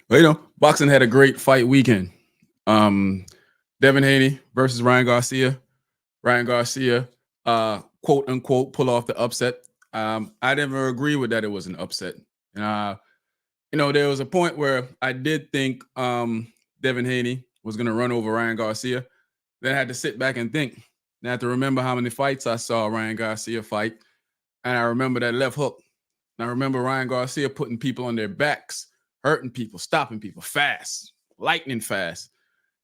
But boxing had a great fight weekend. Um, Devin Haney versus Ryan Garcia. Ryan Garcia, quote unquote, pull off the upset. I never agree with that. It was an upset. And there was a point where I did think Devin Haney was going to run over Ryan Garcia. Then I had to sit back and think. And I had to remember how many fights I saw Ryan Garcia fight, and I remember that left hook. And I remember Ryan Garcia putting people on their backs, hurting people, stopping people fast, lightning fast.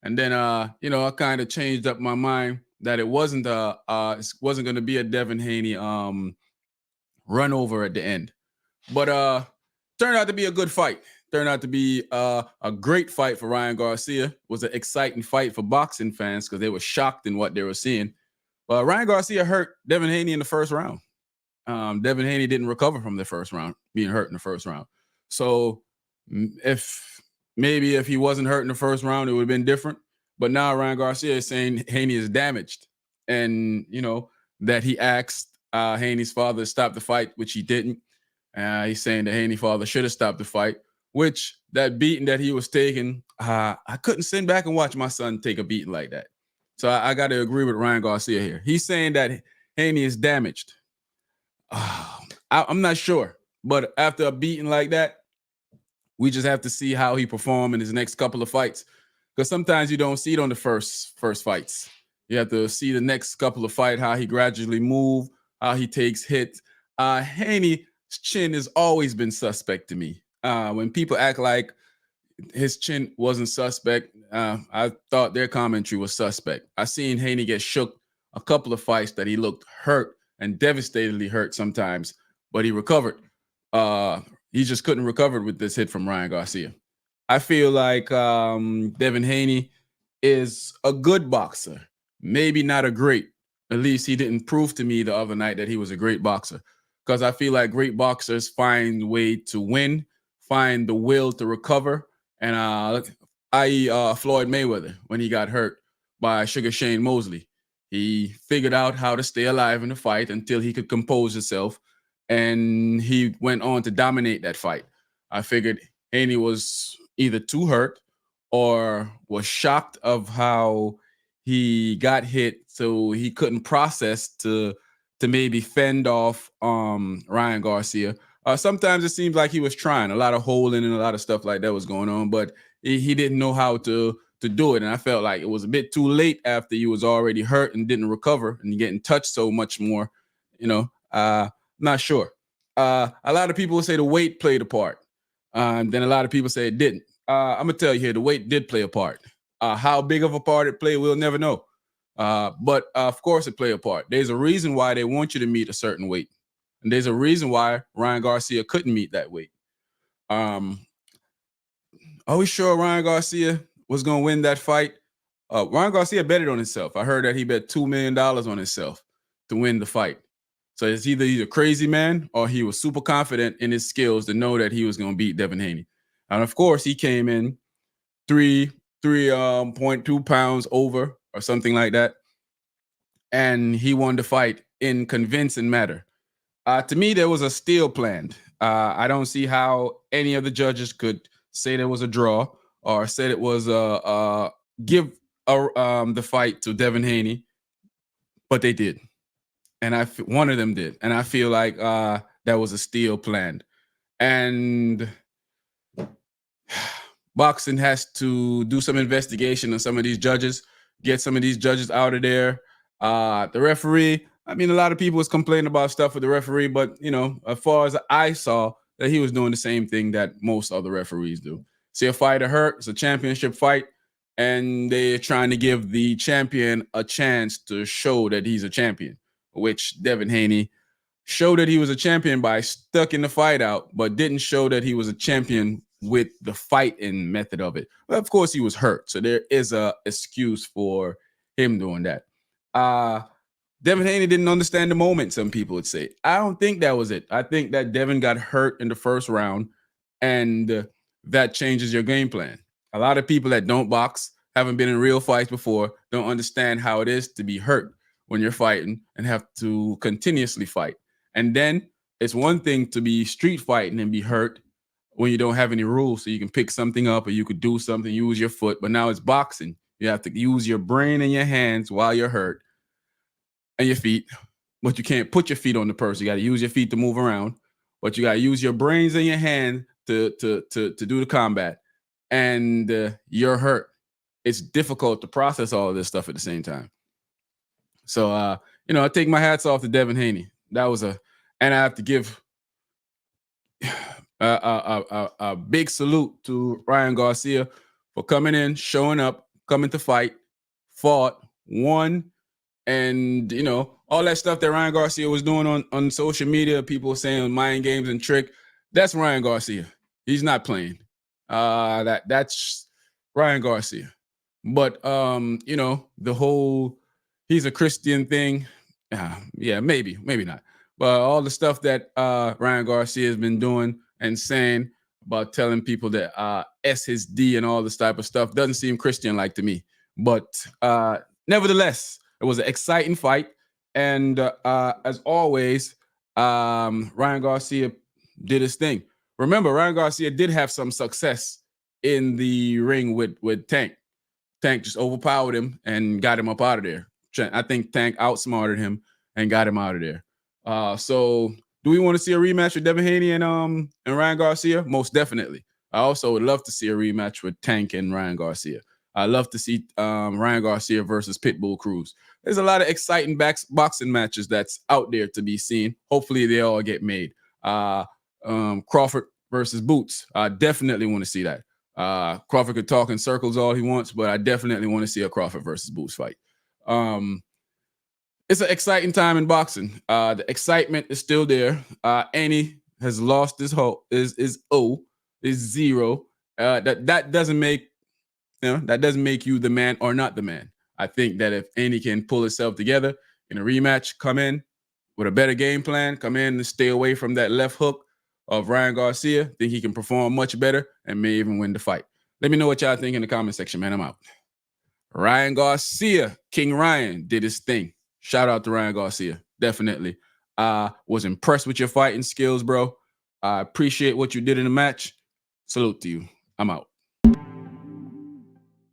And then I kind of changed up my mind that it wasn't going to be a Devin Haney run over at the end. But turned out to be a good fight. Turned out to be a great fight for Ryan Garcia. It was an exciting fight for boxing fans because they were shocked in what they were seeing. But Ryan Garcia hurt Devin Haney in the first round. Devin Haney didn't recover from the first round, being hurt in the first round. So if he wasn't hurt in the first round, it would have been different. But now Ryan Garcia is saying Haney is damaged, and that he asked Haney's father to stop the fight, which he didn't. He's saying that Haney's father should have stopped the fight, which that beating that he was taking, I couldn't sit back and watch my son take a beating like that. So I got to agree with Ryan Garcia here. He's saying that Haney is damaged. I'm not sure, but after a beating like that, we just have to see how he perform in his next couple of fights. Because sometimes you don't see it on the first fights. You have to see the next couple of fights, how he gradually move, how he takes hits. Haney's chin has always been suspect to me. When people act like his chin wasn't suspect, I thought their commentary was suspect. I seen Haney get shook a couple of fights that he looked hurt and devastatedly hurt sometimes, but he recovered. He just couldn't recover with this hit from Ryan Garcia. I feel like Devin Haney is a good boxer, maybe not a great. At least he didn't prove to me the other night that he was a great boxer, because I feel like great boxers find a way to win, find the will to recover. And i.e. Floyd Mayweather, when he got hurt by Sugar Shane Mosley, he figured out how to stay alive in the fight until he could compose himself, and he went on to dominate that fight. I figured Haney was either too hurt or was shocked of how he got hit, so he couldn't process to maybe fend off Ryan Garcia. Sometimes it seems like he was trying, a lot of holding and a lot of stuff like that was going on, but he didn't know how to do it. And I felt like it was a bit too late after he was already hurt and didn't recover and getting touched so much more. Not sure. A lot of people say the weight played a part. Then a lot of people say it didn't. I'm gonna tell you here, the weight did play a part. How big of a part it played, we'll never know. But of course, it played a part. There's a reason why they want you to meet a certain weight, and there's a reason why Ryan Garcia couldn't meet that weight. Are we sure Ryan Garcia was gonna win that fight? Ryan Garcia betted on himself. I heard that he bet $2 million on himself to win the fight. So it's either he's a crazy man or he was super confident in his skills to know that he was going to beat Devin Haney. And of course, he came in 3.2 pounds over or something like that, and he won the fight in convincing manner. To me, there was a steal planned. I don't see how any of the judges could say there was a draw or said it was give the fight to Devin Haney, but they did. And one of them did, and I feel like that was a steal planned. And boxing has to do some investigation on some of these judges, get some of these judges out of there. The referee, I mean, a lot of people was complaining about stuff with the referee, but as far as I saw, that he was doing the same thing that most other referees do. See a fighter hurt, it's a championship fight, and they're trying to give the champion a chance to show that he's a champion, which Devin Haney showed that he was a champion by stucking the fight out, but didn't show that he was a champion with the fighting method of it. But of course, he was hurt, so there is a excuse for him doing that. Devin Haney didn't understand the moment, some people would say. I don't think that was it. I think that Devin got hurt in the first round, and that changes your game plan. A lot of people that don't box, haven't been in real fights before, don't understand how it is to be hurt when you're fighting and have to continuously fight. And then it's one thing to be street fighting and be hurt, when you don't have any rules, so you can pick something up or you could do something, use your foot. But now it's boxing. You have to use your brain and your hands while you're hurt, and your feet. But you can't put your feet on the purse. You got to use your feet to move around. But you got to use your brains and your hand to do the combat. And you're hurt. It's difficult to process all of this stuff at the same time. So I take my hats off to Devin Haney. That was and I have to give a big salute to Ryan Garcia for coming in, showing up, coming to fight, fought, won, and all that stuff that Ryan Garcia was doing on social media, people saying mind games and trick. That's Ryan Garcia. He's not playing. That's Ryan Garcia. But the whole he's a Christian thing. Yeah, maybe not. But all the stuff that Ryan Garcia has been doing and saying about telling people that S his D and all this type of stuff doesn't seem Christian-like to me. But nevertheless, it was an exciting fight. And as always, Ryan Garcia did his thing. Remember, Ryan Garcia did have some success in the ring with Tank. Tank just overpowered him and got him up out of there. I think Tank outsmarted him and got him out of there. So do we want to see a rematch with Devin Haney and Ryan Garcia? Most definitely. I also would love to see a rematch with Tank and Ryan Garcia. I love to see Ryan Garcia versus Pitbull Cruz. There's a lot of exciting boxing matches that's out there to be seen. Hopefully they all get made. Crawford versus Boots. I definitely want to see that. Crawford could talk in circles all he wants, but I definitely want to see a Crawford versus Boots fight. It's an exciting time in boxing. The excitement is still there. Annie has lost his is zero. That doesn't make you the man or not the man. I think that if Annie can pull itself together in a rematch, come in with a better game plan, come in and stay away from that left hook of Ryan Garcia, think he can perform much better and may even win the fight. Let me know what y'all think in the comment section, man. I'm out. Ryan Garcia, King Ryan, did his thing. Shout out to Ryan Garcia. Definitely. Was impressed with your fighting skills, bro. I appreciate what you did in the match. Salute to you. I'm out.